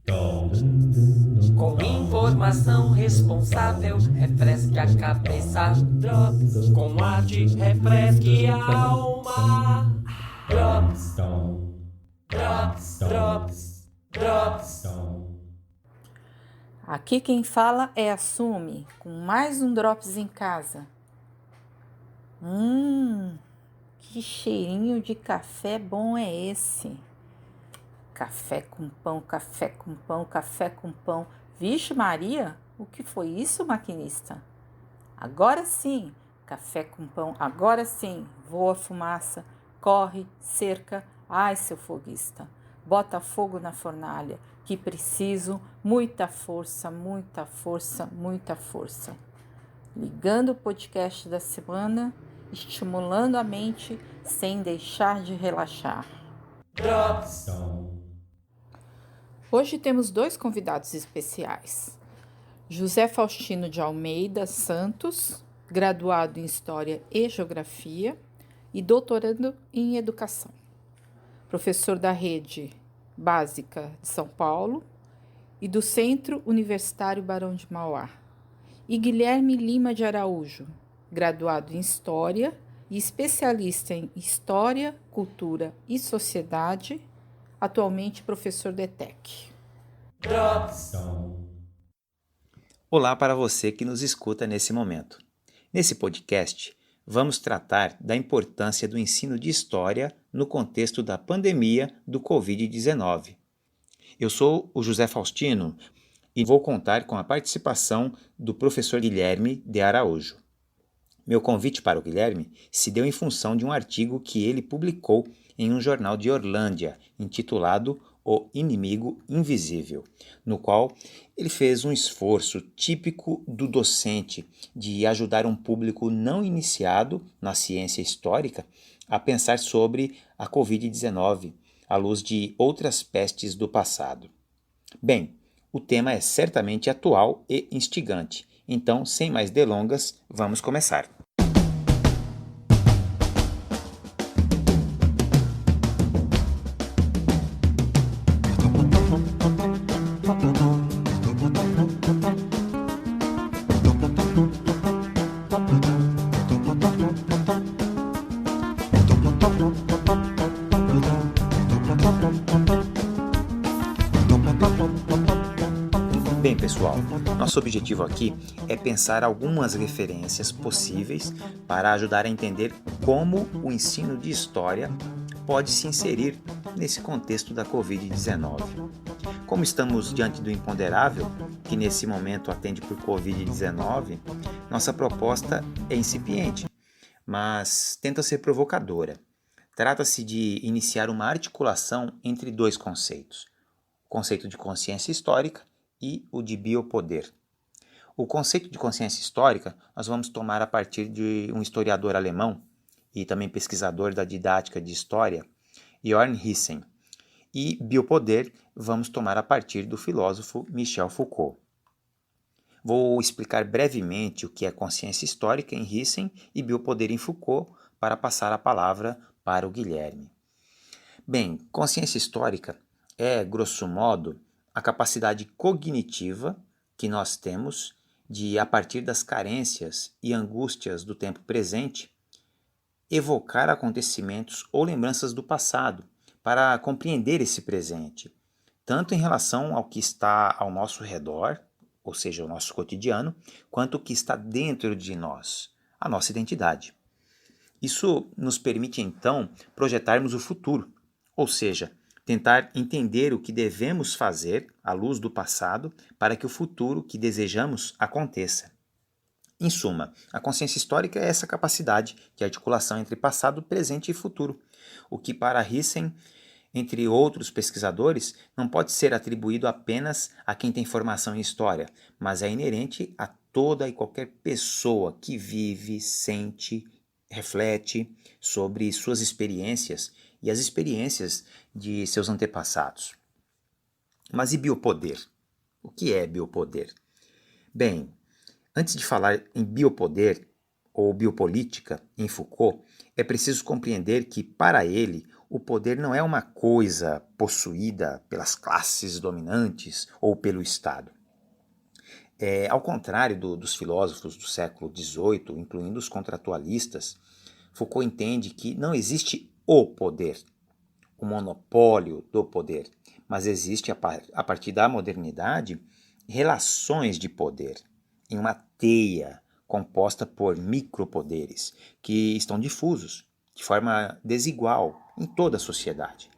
Com informação responsável, refresque a cabeça. Drops, com arte, refresque a alma. Drops, drops, drops, drops. Aqui quem fala é a Sumi, com mais um Drops em casa. Que cheirinho de café bom é esse? Café com pão, café com pão, café com pão. Vixe Maria, o que foi isso, maquinista? Agora sim, café com pão, agora sim, voa fumaça, corre, cerca, ai seu foguista, bota fogo na fornalha, que preciso, muita força, muita força, muita força. Ligando o podcast da semana, estimulando a mente sem deixar de relaxar. Drops. Hoje temos dois convidados especiais. José Faustino de Almeida Santos, graduado em História e Geografia e doutorando em Educação. Professor da Rede Básica de São Paulo e do Centro Universitário Barão de Mauá. E Guilherme Lima de Araújo, graduado em História e especialista em História, Cultura e Sociedade, atualmente professor do ETEC. Drops. Olá para você que nos escuta nesse momento. Nesse podcast, vamos tratar da importância do ensino de história no contexto da pandemia do Covid-19. Eu sou o José Faustino e vou contar com a participação do professor Guilherme de Araújo. Meu convite para o Guilherme se deu em função de um artigo que ele publicou em um jornal de Orlândia, intitulado O Inimigo Invisível, no qual ele fez um esforço típico do docente de ajudar um público não iniciado na ciência histórica a pensar sobre a Covid-19, à luz de outras pestes do passado. Bem, o tema é certamente atual e instigante, então, sem mais delongas, vamos começar. Bem, pessoal, nosso objetivo aqui é pensar algumas referências possíveis para ajudar a entender como o ensino de história pode se inserir nesse contexto da Covid-19. Como estamos diante do imponderável, que nesse momento atende por Covid-19, nossa proposta é incipiente, mas tenta ser provocadora. Trata-se de iniciar uma articulação entre dois conceitos: o conceito de consciência histórica e o de biopoder. O conceito de consciência histórica nós vamos tomar a partir de um historiador alemão e também pesquisador da didática de história, Jörn Hyssen, e biopoder vamos tomar a partir do filósofo Michel Foucault. Vou explicar brevemente o que é consciência histórica em Hyssen e biopoder em Foucault para passar a palavra para o Guilherme. Bem, consciência histórica é, grosso modo, a capacidade cognitiva que nós temos de, a partir das carências e angústias do tempo presente, evocar acontecimentos ou lembranças do passado para compreender esse presente, tanto em relação ao que está ao nosso redor, ou seja, o nosso cotidiano, quanto o que está dentro de nós, a nossa identidade. Isso nos permite, então, projetarmos o futuro, ou seja, tentar entender o que devemos fazer à luz do passado para que o futuro que desejamos aconteça. Em suma, a consciência histórica é essa capacidade de articulação entre passado, presente e futuro, o que para Hyssen, entre outros pesquisadores, não pode ser atribuído apenas a quem tem formação em história, mas é inerente a toda e qualquer pessoa que vive, sente, reflete sobre suas experiências e as experiências de seus antepassados. Mas e biopoder? O que é biopoder? Bem, antes de falar em biopoder ou biopolítica em Foucault, é preciso compreender que, para ele, o poder não é uma coisa possuída pelas classes dominantes ou pelo Estado. Ao contrário dos filósofos do século XVIII, incluindo os contratualistas, Foucault entende que não existe o poder, o monopólio do poder, mas existe, a partir da modernidade, relações de poder em uma teia composta por micropoderes que estão difusos de forma desigual em toda a sociedade.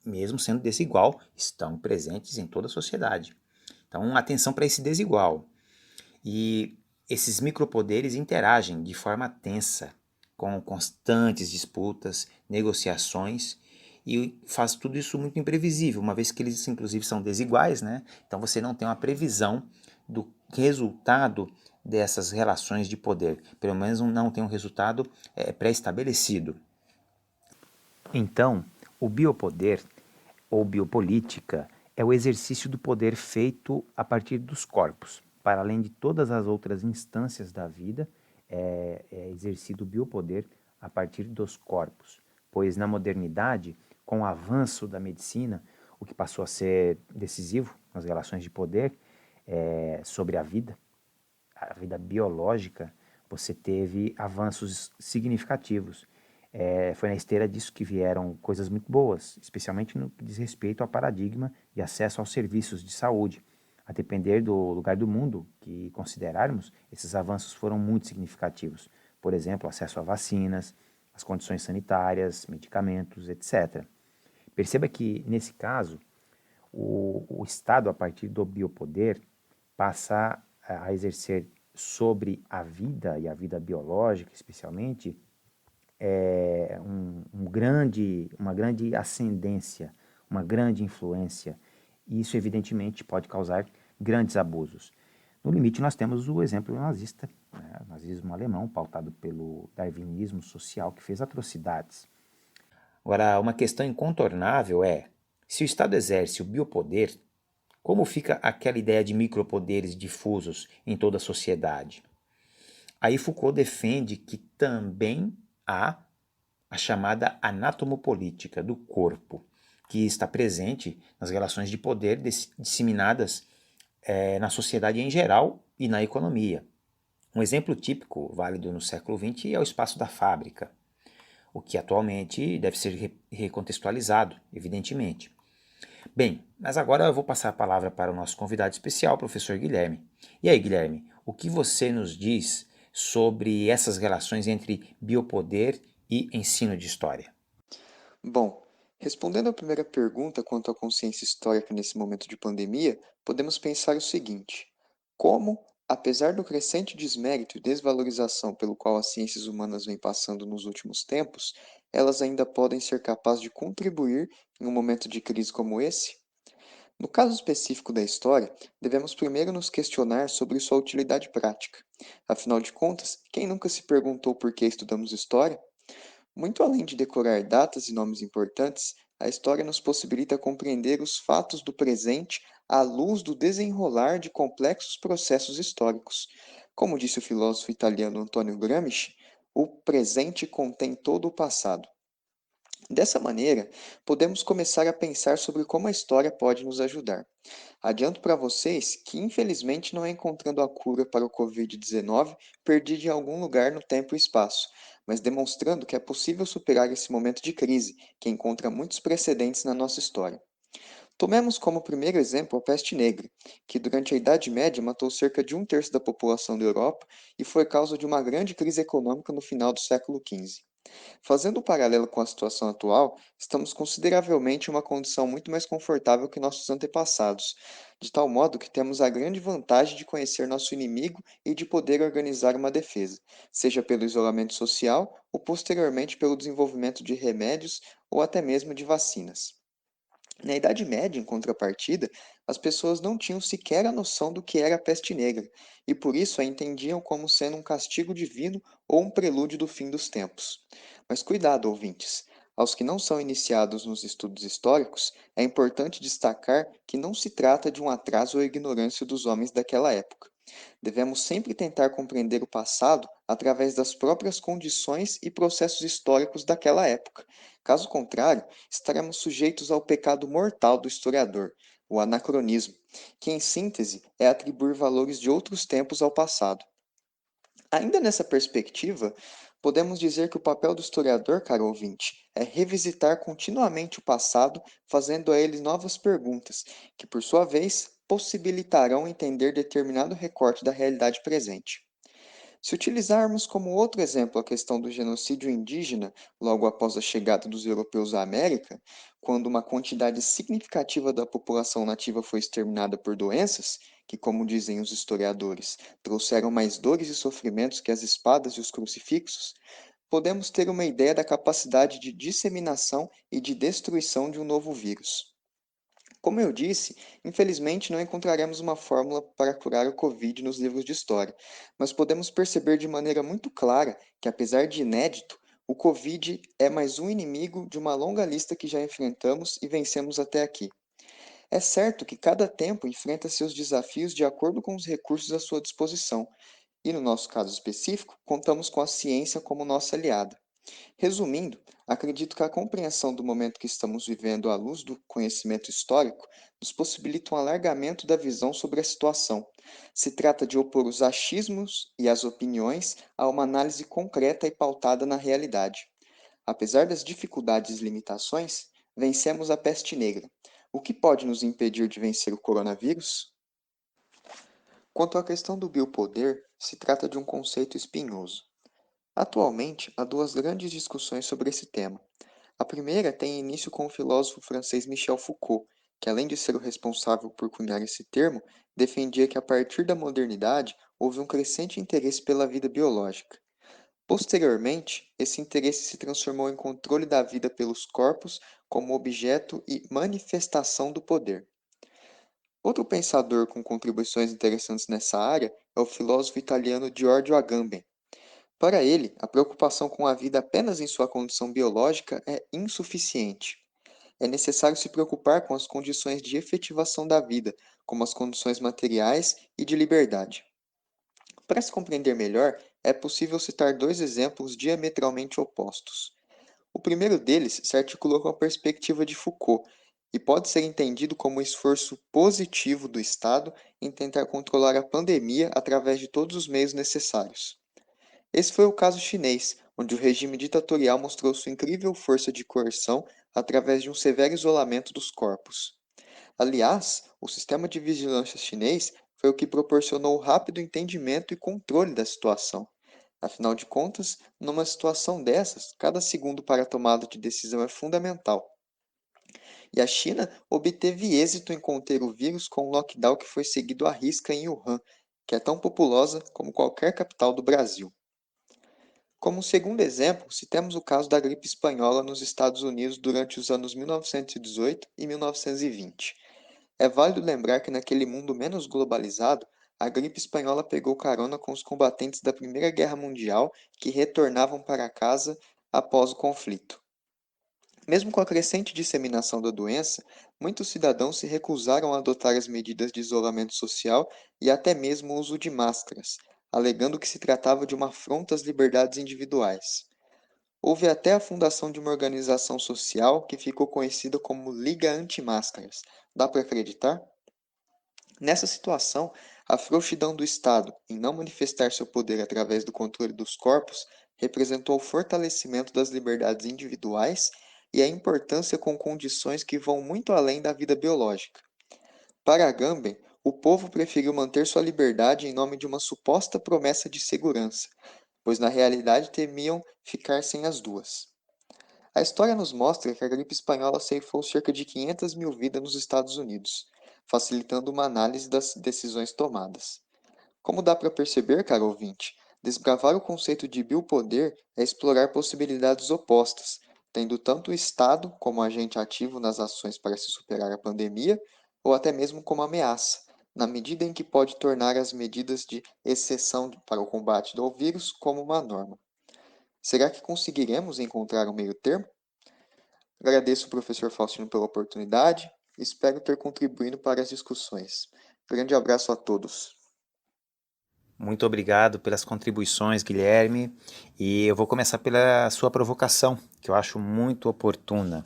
Mesmo sendo desigual, estão presentes em toda a sociedade. Então, atenção para esse desigual. E esses micropoderes interagem de forma tensa, com constantes disputas, negociações, e faz tudo isso muito imprevisível, uma vez que eles inclusive são desiguais, né? Então você não tem uma previsão do resultado dessas relações de poder, pelo menos não tem um resultado pré-estabelecido. Então, o biopoder ou biopolítica é o exercício do poder feito a partir dos corpos. Para além de todas as outras instâncias da vida, é exercido o biopoder a partir dos corpos. Pois na modernidade, com o avanço da medicina, o que passou a ser decisivo nas relações de poder sobre a vida biológica, você teve avanços significativos. Foi na esteira disso que vieram coisas muito boas, especialmente no que diz respeito ao paradigma de acesso aos serviços de saúde. A depender do lugar do mundo que considerarmos, esses avanços foram muito significativos. Por exemplo, acesso a vacinas, as condições sanitárias, medicamentos, etc. Perceba que, nesse caso, o Estado, a partir do biopoder, passa a exercer sobre a vida, e a vida biológica especialmente, uma grande ascendência, uma grande influência. E isso, evidentemente, pode causar grandes abusos. No limite, nós temos o exemplo nazista, né? O nazismo alemão, pautado pelo darwinismo social, que fez atrocidades. Agora, uma questão incontornável é, se o Estado exerce o biopoder, como fica aquela ideia de micropoderes difusos em toda a sociedade? Aí Foucault defende que também há a chamada anatomopolítica do corpo, que está presente nas relações de poder disseminadas na sociedade em geral e na economia. Um exemplo típico, válido no século XX, é o espaço da fábrica, o que atualmente deve ser recontextualizado, evidentemente. Bem, mas agora eu vou passar a palavra para o nosso convidado especial, professor Guilherme. E aí, Guilherme, o que você nos diz sobre essas relações entre biopoder e ensino de história? Bom, respondendo à primeira pergunta quanto à consciência histórica nesse momento de pandemia, podemos pensar o seguinte: como, apesar do crescente desmérito e desvalorização pelo qual as ciências humanas vêm passando nos últimos tempos, elas ainda podem ser capazes de contribuir em um momento de crise como esse? No caso específico da história, devemos primeiro nos questionar sobre sua utilidade prática. Afinal de contas, quem nunca se perguntou por que estudamos história? Muito além de decorar datas e nomes importantes, a história nos possibilita compreender os fatos do presente à luz do desenrolar de complexos processos históricos. Como disse o filósofo italiano Antonio Gramsci, o presente contém todo o passado. Dessa maneira, podemos começar a pensar sobre como a história pode nos ajudar. Adianto para vocês que, infelizmente, não é encontrando a cura para o Covid-19 perdida em algum lugar no tempo e espaço, mas demonstrando que é possível superar esse momento de crise, que encontra muitos precedentes na nossa história. Tomemos como primeiro exemplo a peste negra, que durante a Idade Média matou cerca de um terço da população da Europa e foi causa de uma grande crise econômica no final do século XV. Fazendo um paralelo com a situação atual, estamos consideravelmente em uma condição muito mais confortável que nossos antepassados, de tal modo que temos a grande vantagem de conhecer nosso inimigo e de poder organizar uma defesa, seja pelo isolamento social ou posteriormente pelo desenvolvimento de remédios ou até mesmo de vacinas. Na Idade Média, em contrapartida, as pessoas não tinham sequer a noção do que era a peste negra, e por isso a entendiam como sendo um castigo divino ou um prelúdio do fim dos tempos. Mas cuidado, ouvintes! Aos que não são iniciados nos estudos históricos, é importante destacar que não se trata de um atraso ou ignorância dos homens daquela época. Devemos sempre tentar compreender o passado através das próprias condições e processos históricos daquela época. Caso contrário, estaremos sujeitos ao pecado mortal do historiador, o anacronismo, que, em síntese, é atribuir valores de outros tempos ao passado. Ainda nessa perspectiva, podemos dizer que o papel do historiador, caro ouvinte, é revisitar continuamente o passado, fazendo a ele novas perguntas, que, por sua vez, possibilitarão entender determinado recorte da realidade presente. Se utilizarmos como outro exemplo a questão do genocídio indígena, logo após a chegada dos europeus à América, quando uma quantidade significativa da população nativa foi exterminada por doenças, que, como dizem os historiadores, trouxeram mais dores e sofrimentos que as espadas e os crucifixos, podemos ter uma ideia da capacidade de disseminação e de destruição de um novo vírus. Como eu disse, infelizmente não encontraremos uma fórmula para curar o Covid nos livros de história, mas podemos perceber de maneira muito clara que, apesar de inédito, o Covid é mais um inimigo de uma longa lista que já enfrentamos e vencemos até aqui. É certo que cada tempo enfrenta seus desafios de acordo com os recursos à sua disposição, e no nosso caso específico, contamos com a ciência como nossa aliada. Resumindo, acredito que a compreensão do momento que estamos vivendo à luz do conhecimento histórico nos possibilita um alargamento da visão sobre a situação. Se trata de opor os achismos e as opiniões a uma análise concreta e pautada na realidade. Apesar das dificuldades e limitações, vencemos a peste negra. O que pode nos impedir de vencer o coronavírus? Quanto à questão do biopoder, se trata de um conceito espinhoso. Atualmente, há duas grandes discussões sobre esse tema. A primeira tem início com o filósofo francês Michel Foucault, que, além de ser o responsável por cunhar esse termo, defendia que a partir da modernidade houve um crescente interesse pela vida biológica. Posteriormente, esse interesse se transformou em controle da vida pelos corpos como objeto e manifestação do poder. Outro pensador com contribuições interessantes nessa área é o filósofo italiano Giorgio Agamben. Para ele, a preocupação com a vida apenas em sua condição biológica é insuficiente. É necessário se preocupar com as condições de efetivação da vida, como as condições materiais e de liberdade. Para se compreender melhor, é possível citar dois exemplos diametralmente opostos. O primeiro deles se articula com a perspectiva de Foucault e pode ser entendido como o esforço positivo do Estado em tentar controlar a pandemia através de todos os meios necessários. Esse foi o caso chinês, onde o regime ditatorial mostrou sua incrível força de coerção através de um severo isolamento dos corpos. Aliás, o sistema de vigilância chinês foi o que proporcionou o rápido entendimento e controle da situação. Afinal de contas, numa situação dessas, cada segundo para a tomada de decisão é fundamental. E a China obteve êxito em conter o vírus com um lockdown que foi seguido à risca em Wuhan, que é tão populosa como qualquer capital do Brasil. Como segundo exemplo, citemos o caso da gripe espanhola nos Estados Unidos durante os anos 1918 e 1920. É válido lembrar que naquele mundo menos globalizado, a gripe espanhola pegou carona com os combatentes da Primeira Guerra Mundial que retornavam para casa após o conflito. Mesmo com a crescente disseminação da doença, muitos cidadãos se recusaram a adotar as medidas de isolamento social e até mesmo o uso de máscaras, alegando que se tratava de uma afronta às liberdades individuais. Houve até a fundação de uma organização social que ficou conhecida como Liga Anti-Máscaras. Dá para acreditar? Nessa situação, a frouxidão do Estado em não manifestar seu poder através do controle dos corpos representou o fortalecimento das liberdades individuais e a importância com condições que vão muito além da vida biológica. Para Agamben, o povo preferiu manter sua liberdade em nome de uma suposta promessa de segurança, pois na realidade temiam ficar sem as duas. A história nos mostra que a gripe espanhola ceifou cerca de 500 mil vidas nos Estados Unidos, facilitando uma análise das decisões tomadas. Como dá para perceber, caro ouvinte, desbravar o conceito de biopoder é explorar possibilidades opostas, tendo tanto o Estado como agente ativo nas ações para se superar a pandemia, ou até mesmo como ameaça, na medida em que pode tornar as medidas de exceção para o combate do vírus como uma norma. Será que conseguiremos encontrar um meio termo? Agradeço ao professor Faustino pela oportunidade e espero ter contribuído para as discussões. Grande abraço a todos. Muito obrigado pelas contribuições, Guilherme. E eu vou começar pela sua provocação, que eu acho muito oportuna.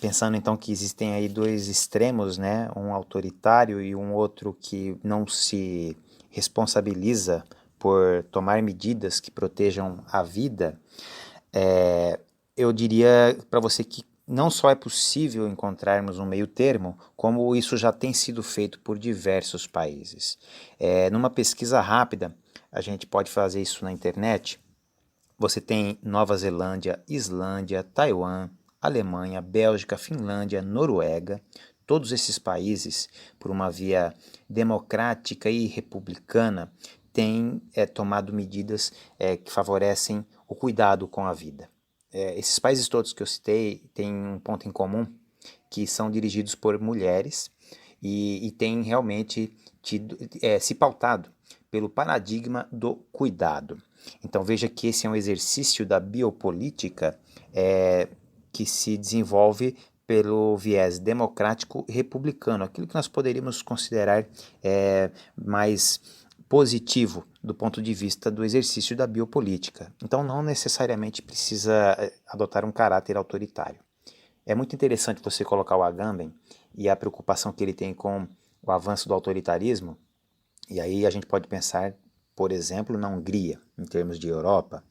Pensando então que existem aí dois extremos, né? Um autoritário e um outro que não se responsabiliza por tomar medidas que protejam a vida, eu diria para você que não só é possível encontrarmos um meio termo, como isso já tem sido feito por diversos países. Numa pesquisa rápida, a gente pode fazer isso na internet. Você tem Nova Zelândia, Islândia, Taiwan, Alemanha, Bélgica, Finlândia, Noruega. Todos esses países, por uma via democrática e republicana, têm tomado medidas que favorecem o cuidado com a vida. Esses países todos que eu citei têm um ponto em comum, que são dirigidos por mulheres e têm realmente se pautado pelo paradigma do cuidado. Então veja que esse é um exercício da biopolítica que se desenvolve pelo viés democrático e republicano, aquilo que nós poderíamos considerar mais positivo do ponto de vista do exercício da biopolítica. Então não necessariamente precisa adotar um caráter autoritário. É muito interessante você colocar o Agamben e a preocupação que ele tem com o avanço do autoritarismo, e aí a gente pode pensar, por exemplo, na Hungria, em termos de Europa.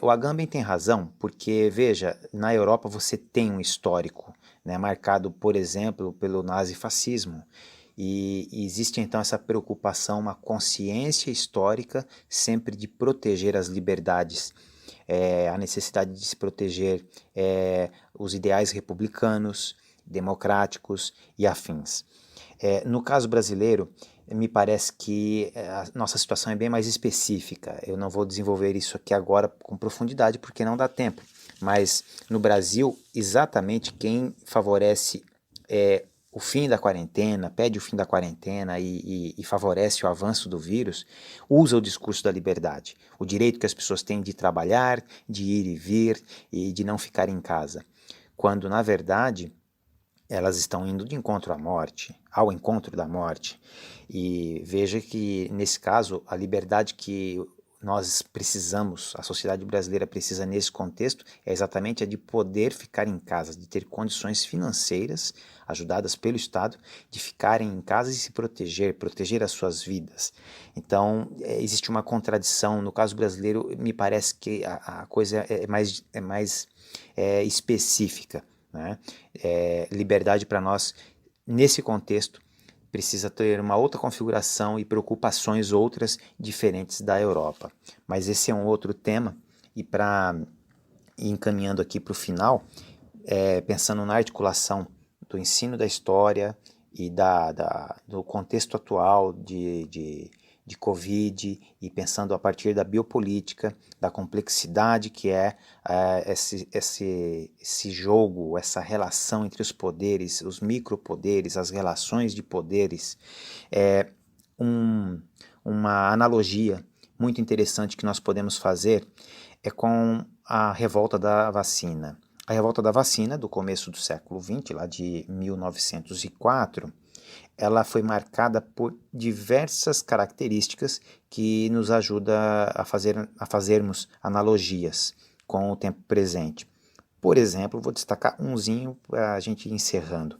O Agamben tem razão, porque, veja, na Europa você tem um histórico, né, marcado, por exemplo, pelo nazifascismo, e existe então essa preocupação, uma consciência histórica sempre de proteger as liberdades, a necessidade de se proteger os ideais republicanos, democráticos e afins. No caso brasileiro, me parece que a nossa situação é bem mais específica. Eu não vou desenvolver isso aqui agora com profundidade porque não dá tempo. Mas no Brasil, exatamente quem favorece o fim da quarentena, pede o fim da quarentena e favorece o avanço do vírus, usa o discurso da liberdade. O direito que as pessoas têm de trabalhar, de ir e vir e de não ficar em casa. Quando, na verdade, elas estão indo de encontro à morte, ao encontro da morte. E veja que, nesse caso, a liberdade que nós precisamos, a sociedade brasileira precisa nesse contexto, é exatamente a de poder ficar em casa, de ter condições financeiras, ajudadas pelo Estado, de ficarem em casa e se proteger as suas vidas. Então, existe uma contradição. No caso brasileiro, me parece que a coisa é mais específica, né? Liberdade para nós, nesse contexto, precisa ter uma outra configuração e preocupações outras diferentes da Europa. Mas esse é um outro tema, e para ir encaminhando aqui para o final, pensando na articulação do ensino da história e do contexto atual de Covid, e pensando a partir da biopolítica, da complexidade que é esse jogo, essa relação entre os poderes, os micropoderes, as relações de poderes, uma analogia muito interessante que nós podemos fazer é com a revolta da vacina. A revolta da vacina, do começo do século XX, lá de 1904, ela foi marcada por diversas características que nos ajudam a fazermos analogias com o tempo presente. Por exemplo, vou destacar umzinho para a gente ir encerrando.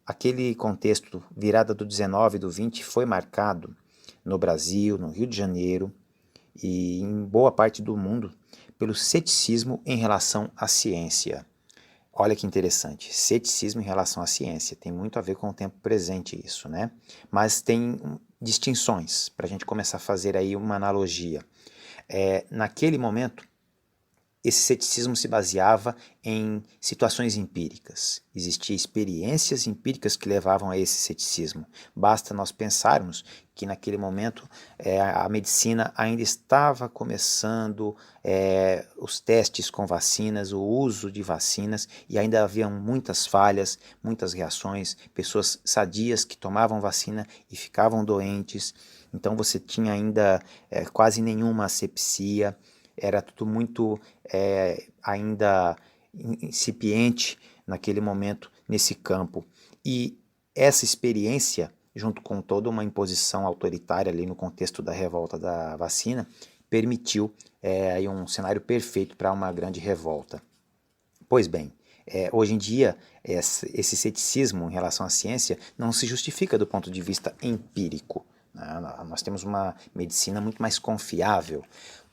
Aquele contexto, virada do 19 e do 20, foi marcado no Brasil, no Rio de Janeiro e em boa parte do mundo pelo ceticismo em relação à ciência. Olha que interessante, ceticismo em relação à ciência, tem muito a ver com o tempo presente isso, né? Mas tem distinções, para a gente começar a fazer aí uma analogia. Naquele momento, esse ceticismo se baseava em situações empíricas. Existiam experiências empíricas que levavam a esse ceticismo. Basta nós pensarmos que naquele momento a medicina ainda estava começando os testes com vacinas, o uso de vacinas, e ainda haviam muitas falhas, muitas reações, pessoas sadias que tomavam vacina e ficavam doentes. Então você tinha ainda quase nenhuma asepsia. Era tudo muito ainda incipiente naquele momento, nesse campo. E essa experiência junto com toda uma imposição autoritária ali no contexto da revolta da vacina, permitiu aí um cenário perfeito para uma grande revolta. Pois bem, hoje em dia, esse ceticismo em relação à ciência não se justifica do ponto de vista empírico, né? Nós temos uma medicina muito mais confiável,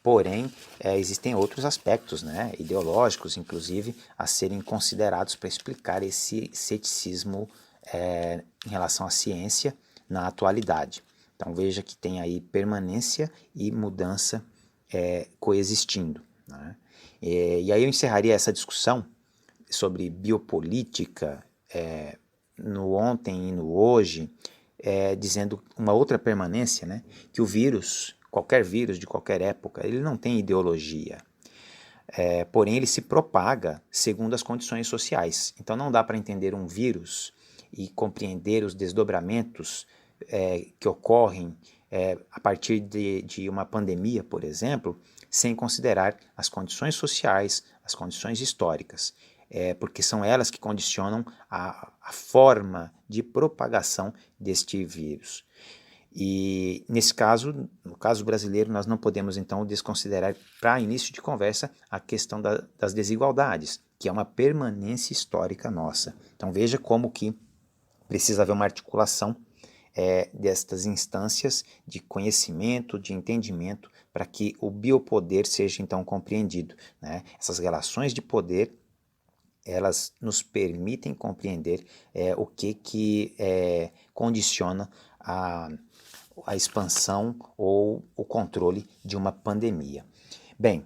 porém, existem outros aspectos, né, ideológicos, inclusive, a serem considerados para explicar esse ceticismo em relação à ciência na atualidade. Então veja que tem aí permanência e mudança coexistindo, né? E aí eu encerraria essa discussão sobre biopolítica no ontem e no hoje, dizendo uma outra permanência, né, que o vírus, qualquer vírus de qualquer época, ele não tem ideologia. Porém, ele se propaga segundo as condições sociais. Então não dá para entender um vírus e compreender os desdobramentos que ocorrem a partir de uma pandemia, por exemplo, sem considerar as condições sociais, as condições históricas, porque são elas que condicionam a forma de propagação deste vírus. E nesse caso, no caso brasileiro, nós não podemos então desconsiderar, para início de conversa, a questão das desigualdades, que é uma permanência histórica nossa. Então veja como que precisa haver uma articulação destas instâncias de conhecimento, de entendimento, para que o biopoder seja então compreendido, né? Essas relações de poder, elas nos permitem compreender o que condiciona a expansão ou o controle de uma pandemia. Bem,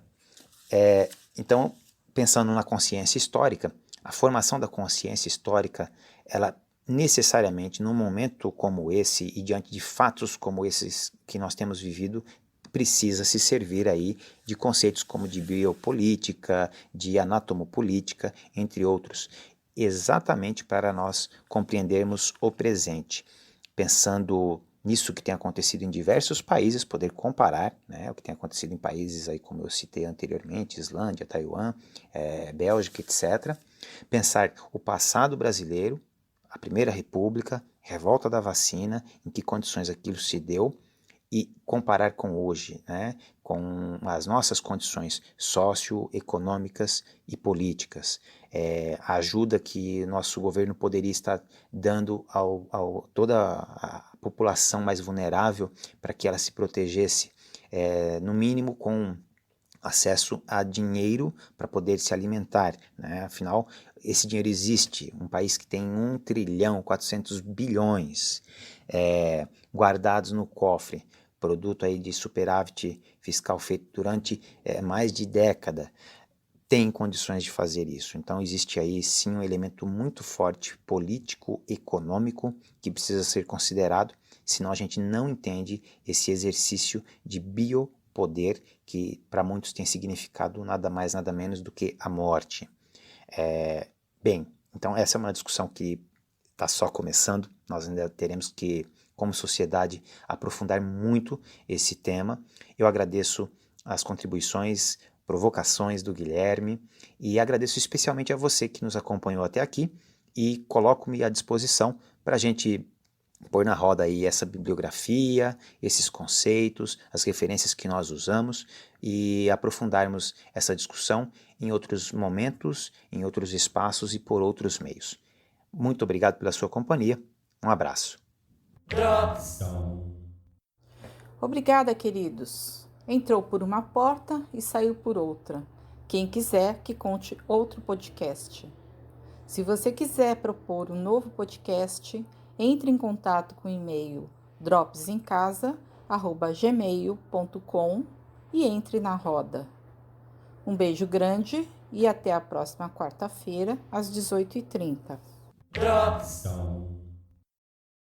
então, pensando na consciência histórica, a formação da consciência histórica, ela necessariamente, num momento como esse e diante de fatos como esses que nós temos vivido, precisa se servir aí de conceitos como de biopolítica, de anatomopolítica, entre outros, exatamente para nós compreendermos o presente, pensando nisso que tem acontecido em diversos países, poder comparar, né, o que tem acontecido em países aí como eu citei anteriormente, Islândia, Taiwan, Bélgica, etc. Pensar o passado brasileiro, a Primeira República, revolta da vacina, em que condições aquilo se deu, e comparar com hoje, né, com as nossas condições socioeconômicas e políticas, a ajuda que nosso governo poderia estar dando a toda a população mais vulnerável para que ela se protegesse, no mínimo com acesso a dinheiro para poder se alimentar, né? Afinal, esse dinheiro existe. Um país que tem 1.400.000.000.000 guardados no cofre, produto aí de superávit fiscal feito durante mais de década, tem condições de fazer isso. Então existe aí sim um elemento muito forte político, econômico, que precisa ser considerado, senão a gente não entende esse exercício de biopoder, que para muitos tem significado nada mais, nada menos do que a morte. Bem, então essa é uma discussão que está só começando, nós ainda teremos que, como sociedade, aprofundar muito esse tema. Eu agradeço as contribuições, provocações do Guilherme e agradeço especialmente a você que nos acompanhou até aqui e coloco-me à disposição para a gente pôr na roda aí essa bibliografia, esses conceitos, as referências que nós usamos e aprofundarmos essa discussão em outros momentos, em outros espaços e por outros meios. Muito obrigado pela sua companhia. Um abraço. Drops. Obrigada, queridos. Entrou por uma porta e saiu por outra. Quem quiser que conte outro podcast. Se você quiser propor um novo podcast, entre em contato com o e-mail dropsencasa@gmail.com e entre na roda. Um beijo grande e até a próxima quarta-feira, às 18h30. Drops.